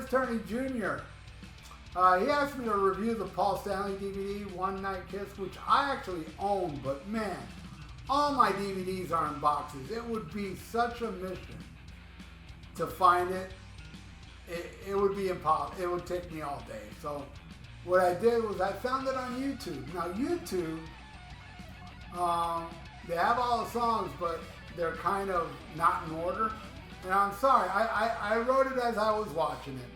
Turney Jr. He asked me to review the Paul Stanley DVD, One Night Kiss, which I actually own, but man, all my DVDs are in boxes. It would be such a mission to find it. It would be impossible. It would take me all day. So what I did was I found it on YouTube. Now YouTube, they have all the songs, but they're kind of not in order. And I'm sorry, I wrote it as I was watching it,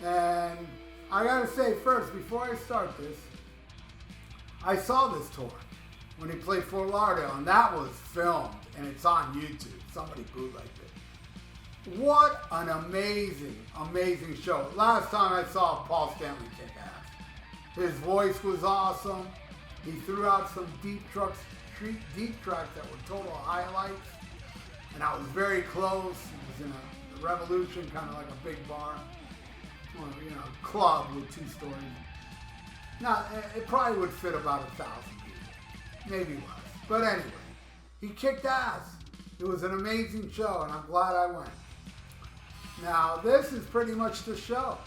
man. And I gotta say first, before I start this, I saw this tour when he played Fort Lauderdale, and that was filmed, and it's on YouTube. Somebody bootlegged it. What an amazing, amazing show. Last time I saw Paul Stanley kick ass. His voice was awesome. He threw out some deep tracks that were total highlights. And I was very close. It was in a Revolution, kind of like a big bar. Or, you know, club with 2 stories. Now, it probably would fit about 1,000 people. Maybe less. But anyway, he kicked ass. It was an amazing show, and I'm glad I went. Now, this is pretty much the show.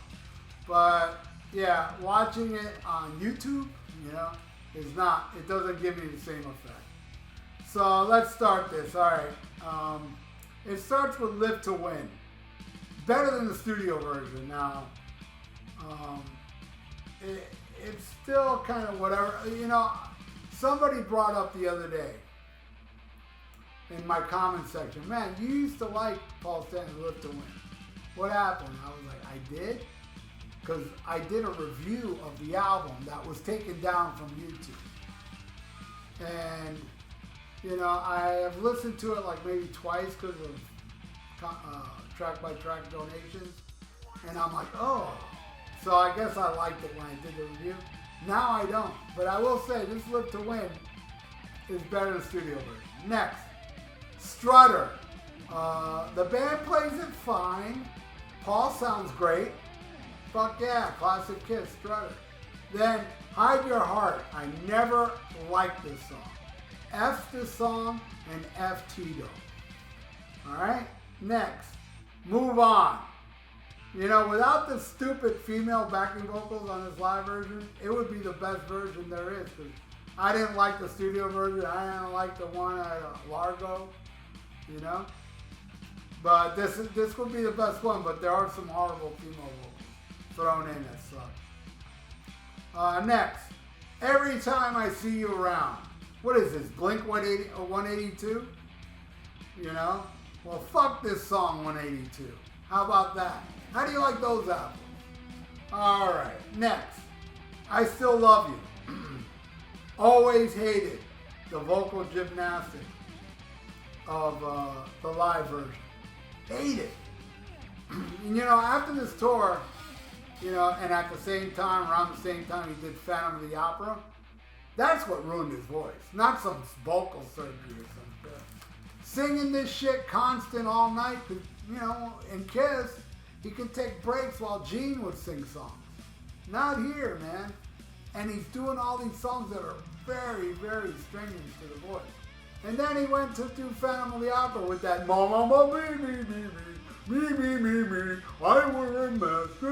But, yeah, watching it on YouTube, you know, is not, it doesn't give me the same effect. So, let's start this. All right. It starts with Live to Win. Better than the studio version. Now, it's still kind of whatever. You know, somebody brought up the other day in my comment section, man, you used to like Paul Stanley Live to Win. What happened? I was like, I did? Because I did a review of the album that was taken down from YouTube. And, you know, I have listened to it like maybe twice because of track-by-track donations. And I'm like, oh. So I guess I liked it when I did the review. Now I don't. But I will say, this Live to Win is better than the studio version. Next, Strutter. The band plays it fine. Paul sounds great. Fuck yeah, classic Kiss, Strutter. Then, Hide Your Heart. I never liked this song. F this song and F Tito. Alright? Next, Move On. You know, without the stupid female backing vocals on this live version, it would be the best version there is. Cause I didn't like the studio version. I didn't like the one at Largo. You know? But this would be the best one, but there are some horrible female vocals thrown in that suck. Next, Every Time I See You Around. What is this, Blink 182? You know? Well, fuck this song 182. How about that? How do you like those albums? Alright, next. I Still Love You. Always Hated the vocal gymnastics of the live version. Hate it. You know, after this tour, you know, and at the same time, around the same time he did Phantom of the Opera, that's what ruined his voice. Not some vocal surgery or something. Singing this shit constant all night, you know, in Kiss, he could take breaks while Gene would sing songs. Not here, man. And he's doing all these songs that are very, very strenuous to the voice. And then he went to do Phantom of the Opera with that mama, me, I wear a mask,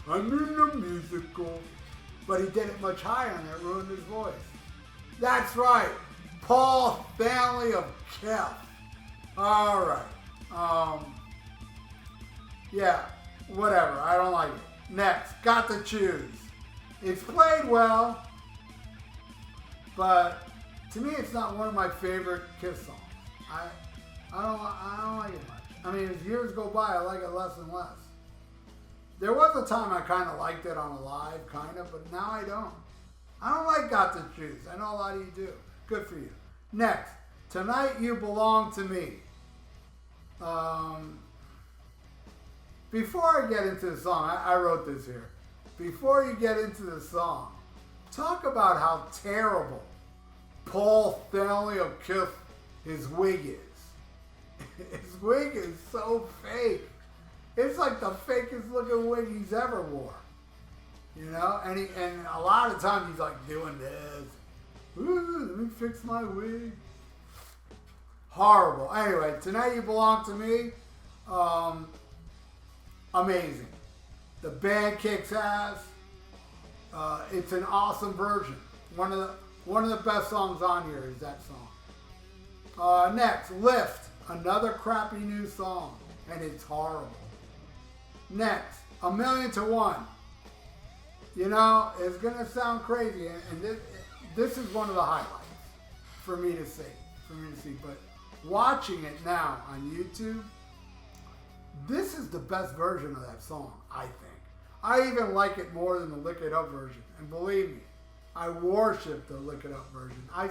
I'm in the musical. But he did it much higher and it ruined his voice. That's right, Paul Stanley of Kiss. All right. Yeah, whatever, I don't like it. Next, Got to Choose. It's played well, but to me it's not one of my favorite Kiss songs. I don't like it much. I mean, as years go by, I like it less and less. There was a time I kind of liked it on a live, kind of, but now I don't. I don't like Got to Choose. I know a lot of you do. Good for you. Next, Tonight You Belong to Me. Before I get into the song, I wrote this here. Before you get into the song, talk about how terrible Paul Stanley of Kiss, his wig is. His wig is so fake. It's like the fakest looking wig he's ever wore. You know? And a lot of times he's like doing this. Ooh, let me fix my wig. Horrible. Anyway, Tonight You Belong to Me. amazing. The band kicks ass. It's an awesome version. One of the best songs on here is that song. Next, Lift, another crappy new song, and it's horrible. Next, A Million to One. You know, it's gonna sound crazy, and this is one of the highlights for me to see. But watching it now on YouTube, this is the best version of that song, I think. I even like it more than the Lick It Up version. And believe me, I worship the Lick It Up version. I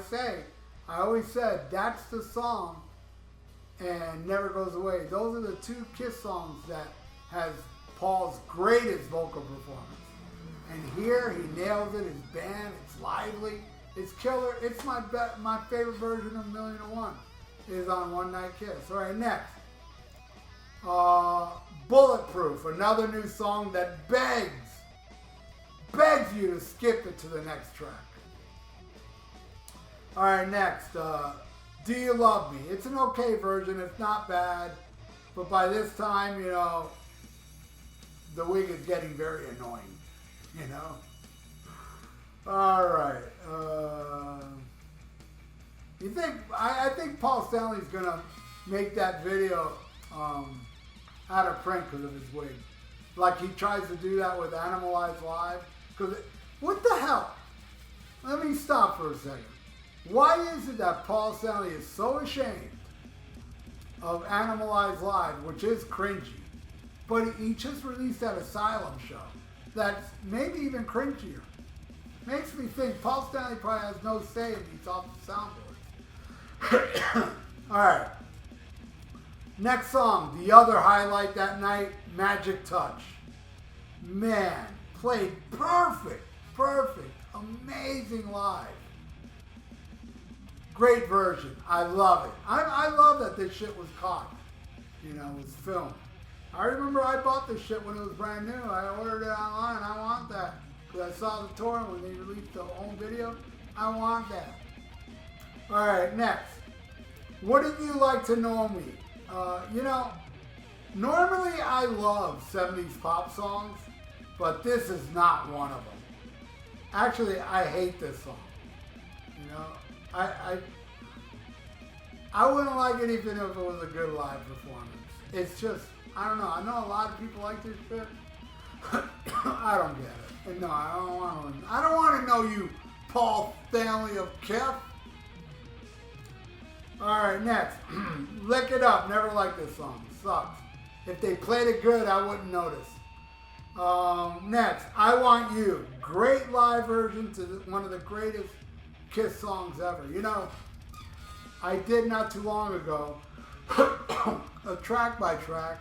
always said, that's the song and Never Goes Away. Those are the two Kiss songs that has Paul's greatest vocal performance. And here he nails it, his band, it's lively, it's killer. It's my favorite version of Million to One is on One Night Kiss. All right, next. Bulletproof, another new song that begs you to skip it to the next track. All right, next. Do You Love Me? It's an okay version. It's not bad. But by this time, you know, the wig is getting very annoying, you know. All right. I think Paul Stanley's going to make that video out of print because of his wig. Like he tries to do that with Animalized Live. What the hell? Let me stop for a second. Why is it that Paul Stanley is so ashamed of Animalized Live, which is cringy, but he just released that Asylum show that's maybe even cringier? Makes me think Paul Stanley probably has no say in these off the soundboards. Alright. Next song, the other highlight that night, Magic Touch. Man, played perfect, amazing live. Great version. I love it. I love that this shit was caught. You know, it was filmed. I remember I bought this shit when it was brand new. I ordered it online. I want that. Because I saw the tour when they released the home video. I want that. Alright, next. Wouldn't You Like to Know Me? You know, normally I love 70s pop songs, but this is not one of them. Actually, I hate this song. You know, I wouldn't like it even if it was a good live performance. It's just, I don't know. I know a lot of people like this shit. I don't get it. And no, I don't want to know you, Paul Stanley of Kiss. Alright, next. Lick It Up. Never liked this song. It sucks. If they played it good, I wouldn't notice. Next, I Want You. Great live version to one of the greatest Kiss songs ever. You know, I did not too long ago a track by track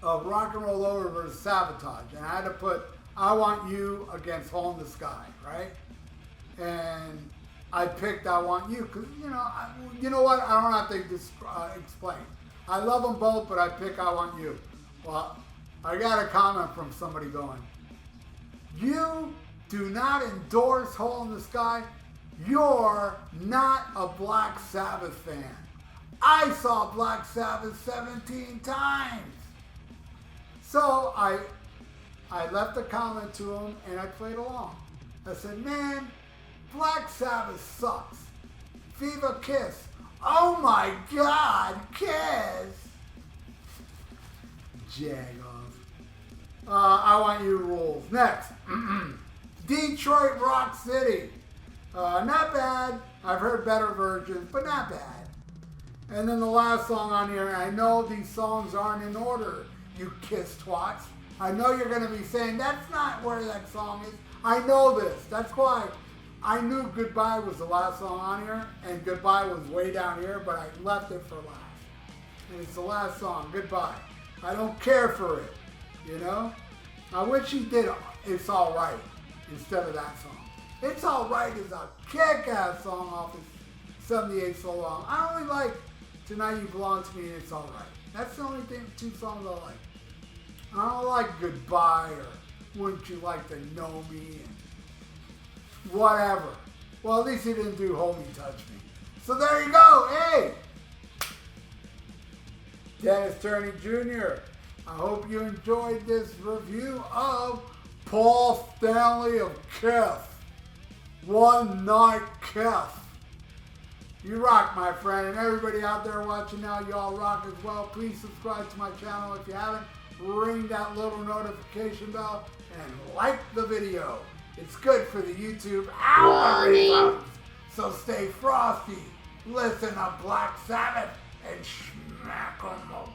of Rock and Roll Over versus Sabotage. And I had to put I Want You against Hole in the Sky, right? And I picked I Want You because, you know what? I don't have to explain. I love them both, but I pick I Want You. Well, I got a comment from somebody going, you do not endorse Hole in the Sky? You're not a Black Sabbath fan. I saw Black Sabbath 17 times. So I left a comment to him and I played along. I said, man, Black Sabbath sucks. Viva Kiss. Oh my God, Kiss. Jagoff. I Want You rules. Next. Detroit Rock City. Not bad. I've heard better versions, but not bad. And then the last song on here, I know these songs aren't in order, you Kiss twats. I know you're going to be saying, that's not where that song is. I know this. That's why I knew Goodbye was the last song on here, and Goodbye was way down here, but I left it for last. And it's the last song, Goodbye. I don't care for it, you know? I wish he did It's Alright instead of that song. It's Alright is a kick-ass song off his 78 So Long. I only like Tonight You Belong to Me and It's Alright. That's the only two songs I like. I don't like Goodbye or Wouldn't You Like to Know Me and whatever. Well, at least he didn't do Hold Me, Touch Me. So there you go. Hey! Dennis Turney Jr. I hope you enjoyed this review of Paul Stanley of Kef. One Night Kef. You rock, my friend, and everybody out there watching now, y'all rock as well. Please subscribe to my channel if you haven't. Ring that little notification bell and like the video. It's good for the YouTube algorithm. So stay frosty, listen to Black Sabbath, and smack 'em up.